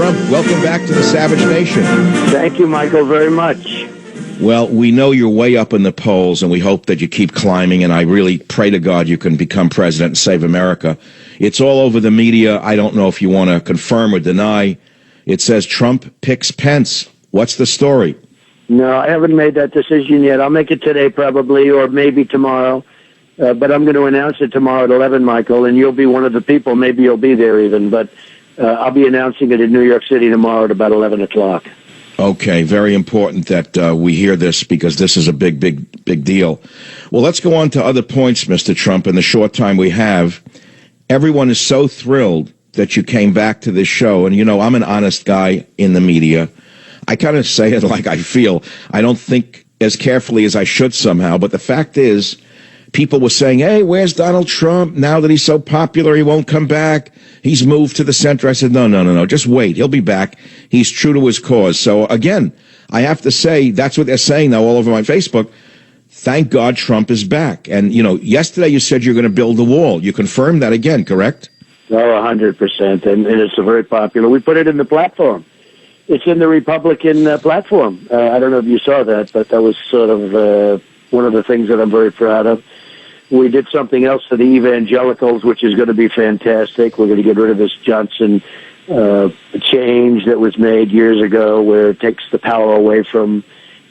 Trump, welcome back to the Savage Nation. Thank you, Michael, very much. Well, we know you're way up in the polls, and we hope that you keep climbing, and I really pray to God you can become president and save America. It's all over the media. I don't know if you want to confirm or deny. It says Trump picks Pence. What's the story? No, I haven't made that decision yet. I'll make it today probably, or maybe tomorrow. But I'm going to announce it tomorrow at 11, Michael, and you'll be one of the people. Maybe you'll be there even, but I'll be announcing it in New York City tomorrow at about 11 o'clock. Okay, very important that we hear this because this is a big, big, big deal. Well, let's go on to other points, Mr. Trump, in the short time we have. Everyone is so thrilled that you came back to this show, and, you know, I'm an honest guy in the media. I kind of say it like I feel. I don't think as carefully as I should somehow, but the fact is, people were saying, hey, where's Donald Trump? Now that he's so popular, he won't come back. He's moved to the center. I said, no. Just wait. He'll be back. He's true to his cause. So, again, I have to say, that's what they're saying now all over my Facebook. Thank God Trump is back. And, you know, yesterday you said you're going to build a wall. You confirmed that again, correct? Oh, 100%. And it's very popular. We put it in the platform. It's in the Republican platform. I don't know if you saw that, but that was sort of one of the things that I'm very proud of. We did something else for the evangelicals, which is going to be fantastic. We're going to get rid of this Johnson change that was made years ago where it takes the power away from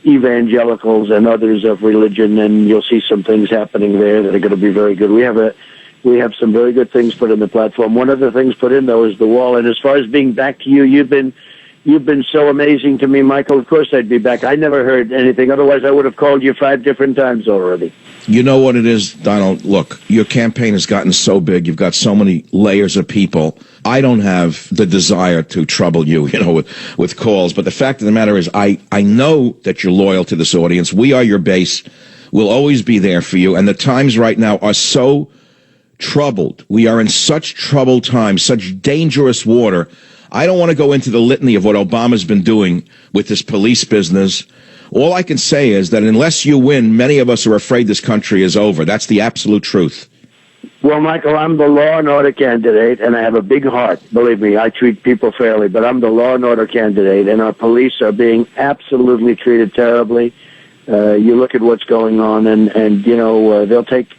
evangelicals and others of religion, and you'll see some things happening there that are going to be very good. We have some very good things put in the platform. One of the things put in, though, is the wall. And as far as being back to you, you've been so amazing to me, Michael. Of course I'd be back. I never heard anything. Otherwise, I would have called you 5 different times already. You know what it is, Donald? Look, your campaign has gotten so big. You've got so many layers of people. I don't have the desire to trouble you, with calls. But the fact of the matter is, I know that you're loyal to this audience. We are your base. We'll always be there for you. And the times right now are so troubled. We are in such troubled times, such dangerous water. I don't want to go into the litany of what Obama's been doing with this police business. All I can say is that unless you win, many of us are afraid this country is over. That's the absolute truth. Well, Michael, I'm the law and order candidate, and I have a big heart. Believe me, I treat people fairly, but I'm the law and order candidate, and our police are being absolutely treated terribly. You look at what's going on, and they'll take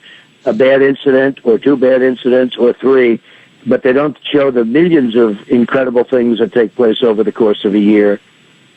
a bad incident or 2 bad incidents or 3, but they don't show the millions of incredible things that take place over the course of a year.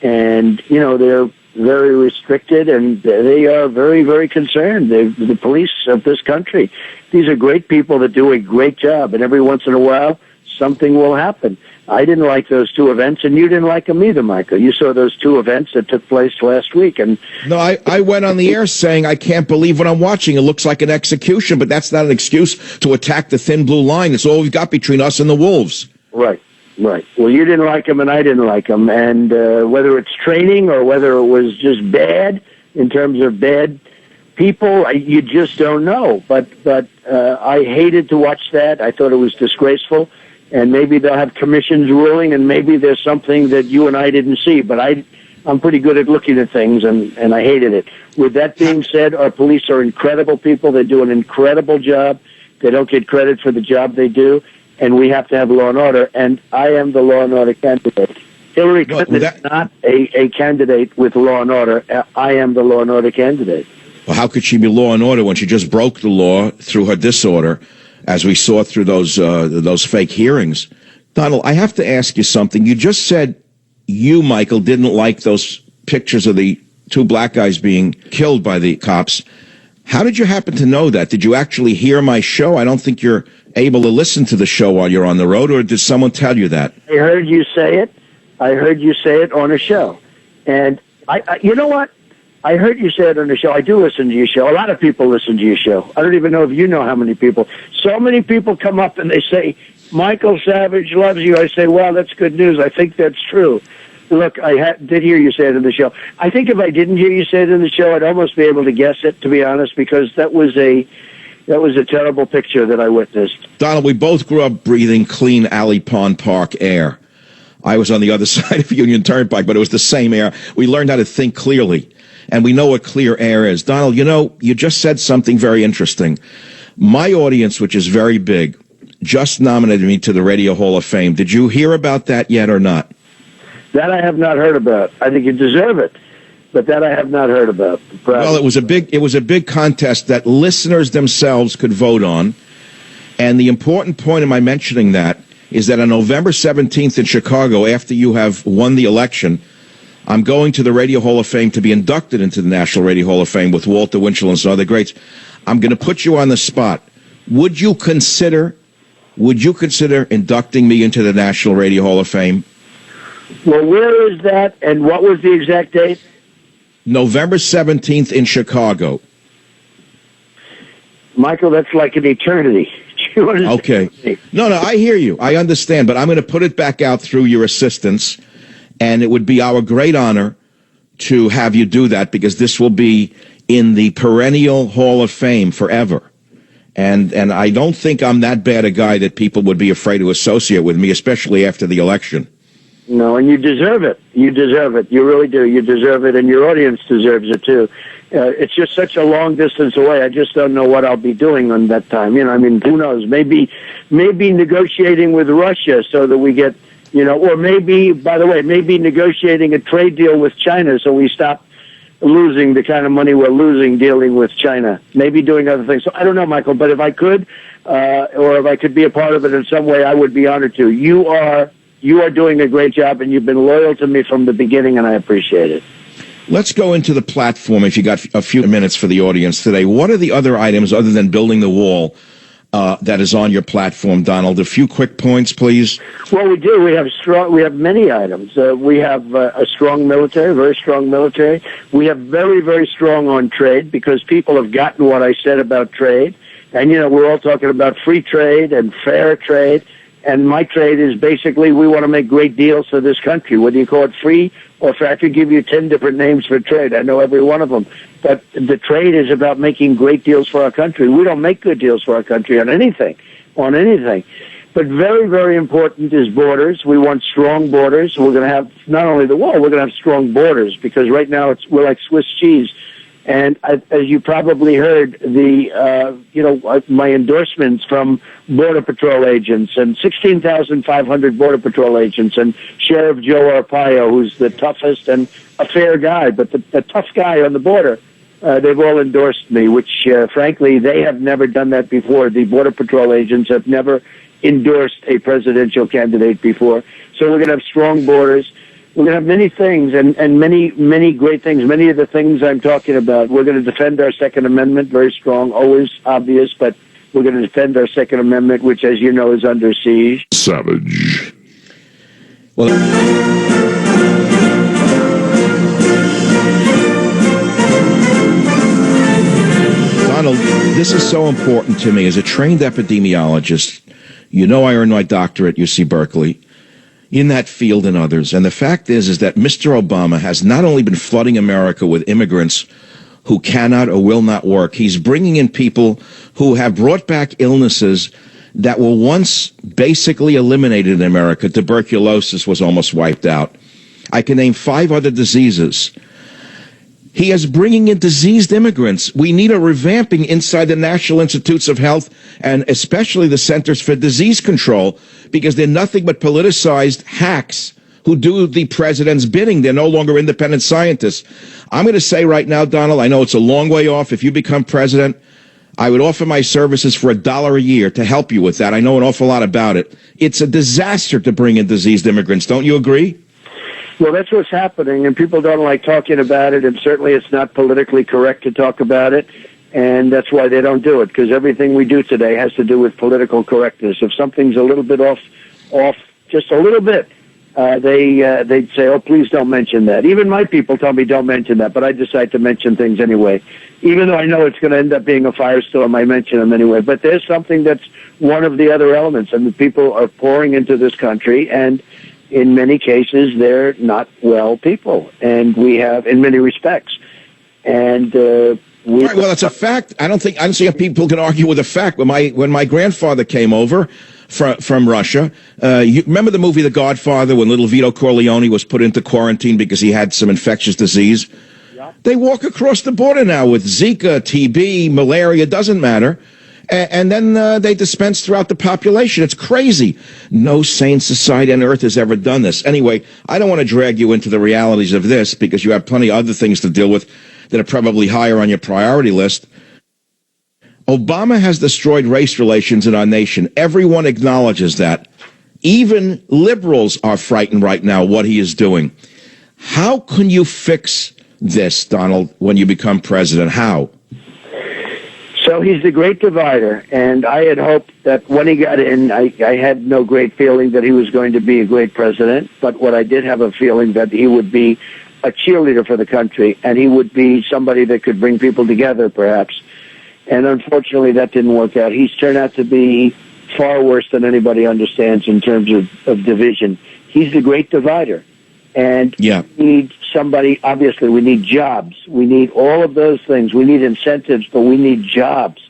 And, they're very restricted, and they are very, very concerned. The police of this country, these are great people that do a great job, and every once in a while, something will happen. I didn't like those 2 events, and you didn't like them either, Michael. You saw those 2 events that took place last week. And no, I went on the air saying I can't believe what I'm watching. It looks like an execution, but that's not an excuse to attack the thin blue line. It's all we've got between us and the wolves. Right. Well, you didn't like them, and I didn't like them. And whether it's training or whether it was just bad in terms of bad people, you just don't know. But I hated to watch that. I thought it was disgraceful. And maybe they'll have commissions ruling, and maybe there's something that you and I didn't see. But I'm pretty good at looking at things, and I hated it. With that being said, our police are incredible people. They do an incredible job. They don't get credit for the job they do. And we have to have law and order, and I am the law and order candidate. Hillary Clinton is not a candidate with law and order. I am the law and order candidate. Well, how could she be law and order when she just broke the law through her disorder, as we saw through those fake hearings? Donald, I have to ask you something. You just said you, Michael, didn't like those pictures of the 2 black guys being killed by the cops. How did you happen to know that? Did you actually hear my show? I don't think you're able to listen to the show while you're on the road, or did someone tell you that? I heard you say it. I heard you say it on a show. And I you know what? I heard you say it on the show. I do listen to your show. A lot of people listen to your show. I don't even know if you know how many people. So many people come up and they say, Michael Savage loves you. I say, well, that's good news. I think that's true. Look, I did hear you say it in the show. I think if I didn't hear you say it in the show, I'd almost be able to guess it, to be honest, because that was a terrible picture that I witnessed. Donald, we both grew up breathing clean Alley Pond Park air. I was on the other side of Union Turnpike, but it was the same air. We learned how to think clearly, and we know what clear air is. Donald, you just said something very interesting. My audience, which is very big, just nominated me to the Radio Hall of Fame. Did you hear about that yet or not? That I have not heard about. I think you deserve it, but that I have not heard about. Well, it was a big contest that listeners themselves could vote on, and the important point of my mentioning that is that on November 17th in Chicago, after you have won the election, I'm going to the Radio Hall of Fame to be inducted into the National Radio Hall of Fame with Walter Winchell and some other greats. I'm going to put you on the spot. Would you consider inducting me into the National Radio Hall of Fame? Well, where is that, and what was the exact date? November 17th in Chicago. Michael, that's like an eternity. Okay. No, I hear you. I understand, but I'm going to put it back out through your assistance, and it would be our great honor to have you do that, because this will be in the perennial Hall of Fame forever. And I don't think I'm that bad a guy that people would be afraid to associate with me, especially after the election. No, and you deserve it. You deserve it. You really do. You deserve it, and your audience deserves it, too. It's just such a long distance away. I just don't know what I'll be doing on that time. Who knows? Maybe negotiating with Russia so that we get, or maybe negotiating a trade deal with China so we stop losing the kind of money we're losing dealing with China. Maybe doing other things. So I don't know, Michael, but if I could, or if I could be a part of it in some way, I would be honored to. You are doing a great job, and you've been loyal to me from the beginning, and I appreciate it. Let's go into the platform, if you got a few minutes for the audience today. What are the other items, other than building the wall, that is on your platform, Donald? A few quick points, please. Well, we do. We have many items. We have a strong military, very strong military. We have very, very strong on trade, because people have gotten what I said about trade. And, we're all talking about free trade and fair trade. And my trade is basically, we want to make great deals for this country. Whether you call it free or fair, I could give you 10 different names for trade. I know every one of them. But the trade is about making great deals for our country. We don't make good deals for our country on anything. But very, very important is borders. We want strong borders. We're going to have not only the wall, we're going to have strong borders, because right now we're like Swiss cheese. And as you probably heard, my endorsements from Border Patrol agents, and 16,500 Border Patrol agents, and Sheriff Joe Arpaio, who's the toughest and a fair guy, but the tough guy on the border, they've all endorsed me, which, frankly, they have never done that before. The Border Patrol agents have never endorsed a presidential candidate before. So we're going to have strong borders. We're going to have many things, and many, many great things. Many of the things I'm talking about. We're going to defend our Second Amendment, very strong, always obvious, but we're going to defend our Second Amendment, which, as you know, is under siege. Savage. Well, Donald, this is so important to me. As a trained epidemiologist, I earned my doctorate at UC Berkeley in that field and others. And the fact is that Mr. Obama has not only been flooding America with immigrants who cannot or will not work, he's bringing in people who have brought back illnesses that were once basically eliminated in America. Tuberculosis was almost wiped out. I can name 5 other diseases. He is bringing in diseased immigrants. We need a revamping inside the National Institutes of Health, and especially the Centers for Disease Control, because they're nothing but politicized hacks who do the president's bidding. They're no longer independent scientists. I'm going to say right now, Donald, I know it's a long way off. If you become president, I would offer my services for $1 a year to help you with that. I know an awful lot about it. It's a disaster to bring in diseased immigrants. Don't you agree? Well, that's what's happening, and people don't like talking about it, and certainly it's not politically correct to talk about it, and that's why they don't do it, because everything we do today has to do with political correctness. If something's a little bit off just a little bit, they'd say, oh, please don't mention that. Even my people tell me don't mention that, but I decide to mention things anyway. Even though I know it's going to end up being a firestorm, I mention them anyway. But there's something that's one of the other elements, and the people are pouring into this country, and in many cases, they're not well people, and we have, in many respects. And right, well, it's a fact. I don't see how people can argue with a fact. When my grandfather came over from Russia, you remember the movie The Godfather, when little Vito Corleone was put into quarantine because he had some infectious disease? Yeah. They walk across the border now with Zika, TB, malaria, doesn't matter. and then they dispense throughout the population. It's crazy. No sane society on earth has ever done this. Anyway, I don't want to drag you into the realities of this because you have plenty of other things to deal with that are probably higher on your priority list. Obama has destroyed race relations in our nation. Everyone acknowledges that. Even liberals are frightened right now what he is doing. How can you fix this, Donald, when you become president? How? So he's the great divider, and I had hoped that when he got in, I had no great feeling that he was going to be a great president, but what I did have a feeling that he would be a cheerleader for the country, and he would be somebody that could bring people together, perhaps. And unfortunately, that didn't work out. He's turned out to be far worse than anybody understands in terms of division. He's the great divider. And we need somebody, obviously, we need jobs. We need all of those things. We need incentives, but we need jobs.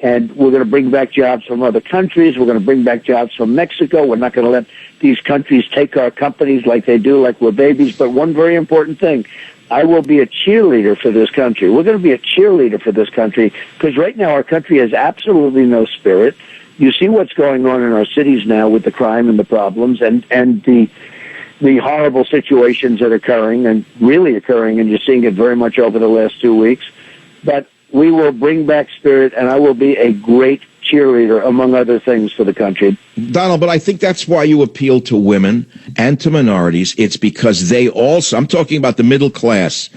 And we're going to bring back jobs from other countries. We're going to bring back jobs from Mexico. We're not going to let these countries take our companies like they do, like we're babies. But one very important thing, I will be a cheerleader for this country. We're going to be a cheerleader for this country because right now our country has absolutely no spirit. You see what's going on in our cities now with the crime and the problems and the horrible situations that are occurring and really occurring, and you're seeing it very much over the last 2 weeks. But we will bring back spirit, and I will be a great cheerleader, among other things, for the country. Donald, but I think that's why you appeal to women and to minorities. It's because they also, I'm talking about the middle class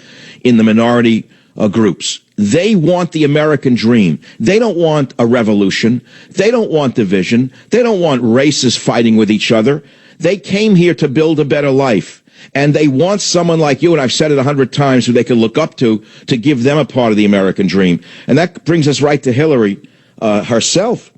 in the minority groups. They want the American dream. They don't want a revolution. They don't want division. They don't want races fighting with each other. They came here to build a better life, and they want someone like you, and I've said it 100 times, who they can look up to give them a part of the American dream. And that brings us right to Hillary herself.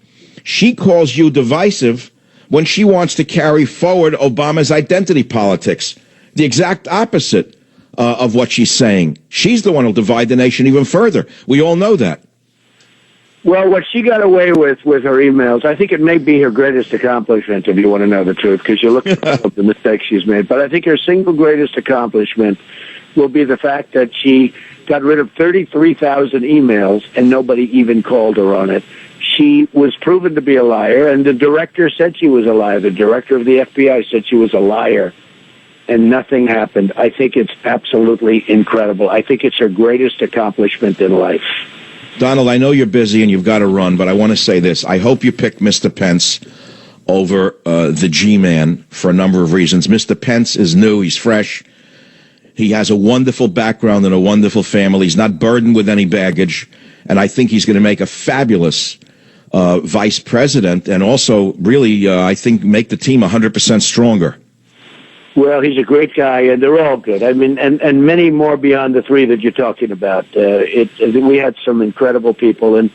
She calls you divisive when she wants to carry forward Obama's identity politics, the exact opposite of what she's saying. She's the one who'll divide the nation even further. We all know that. Well, what she got away with her emails, I think it may be her greatest accomplishment, if you want to know the truth, because you look at the mistakes she's made. But I think her single greatest accomplishment will be the fact that she got rid of 33,000 emails and nobody even called her on it. She was proven to be a liar, and the director said she was a liar. The director of the FBI said she was a liar, and nothing happened. I think it's absolutely incredible. I think it's her greatest accomplishment in life. Donald, I know you're busy and you've got to run, but I want to say this. I hope you pick Mr. Pence over the G-Man for a number of reasons. Mr. Pence is new. He's fresh. He has a wonderful background and a wonderful family. He's not burdened with any baggage, and I think he's going to make a fabulous vice president and also really, I think, make the team 100% stronger. Well, he's a great guy, and they're all good. I mean, and many more beyond the three that you're talking about. We had some incredible people, and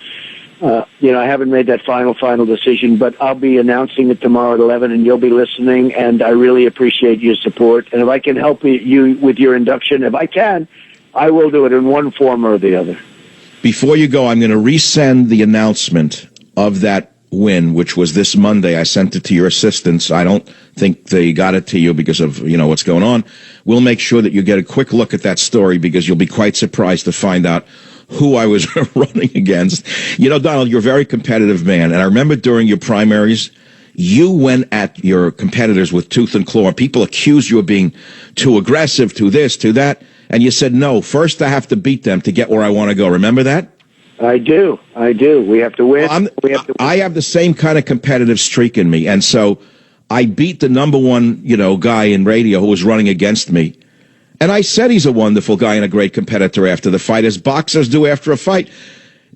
I haven't made that final decision, but I'll be announcing it tomorrow at 11, and you'll be listening, and I really appreciate your support. And if I can help you with your induction, if I can, I will do it in one form or the other. Before you go, I'm going to resend the announcement of that win, which was this Monday. I sent it to your assistants. I don't think they got it to you because of, what's going on. We'll make sure that you get a quick look at that story because you'll be quite surprised to find out who I was running against. Donald, you're a very competitive man. And I remember during your primaries, you went at your competitors with tooth and claw. People accused you of being too aggressive, too this, too that. And you said, no, first I have to beat them to get where I want to go. Remember that? I do. We have to win. I have the same kind of competitive streak in me. And so I beat the number one, guy in radio who was running against me. And I said he's a wonderful guy and a great competitor after the fight, as boxers do after a fight.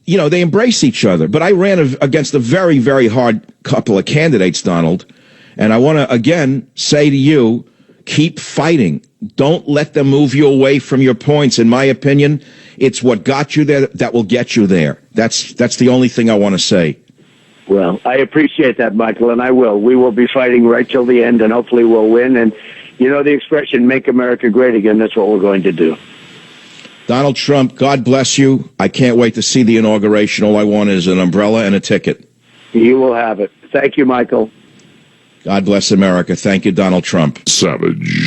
They embrace each other. But I ran against a very, very hard couple of candidates, Donald. And I want to, again, say to you, keep fighting. Don't let them move you away from your points. In my opinion, it's what got you there that will get you there. That's the only thing I want to say. Well, I appreciate that, Michael, and I will. We will be fighting right till the end, and hopefully we'll win. And the expression, make America great again, that's what we're going to do. Donald Trump, God bless you. I can't wait to see the inauguration. All I want is an umbrella and a ticket. You will have it. Thank you, Michael. God bless America. Thank you, Donald Trump. Savage.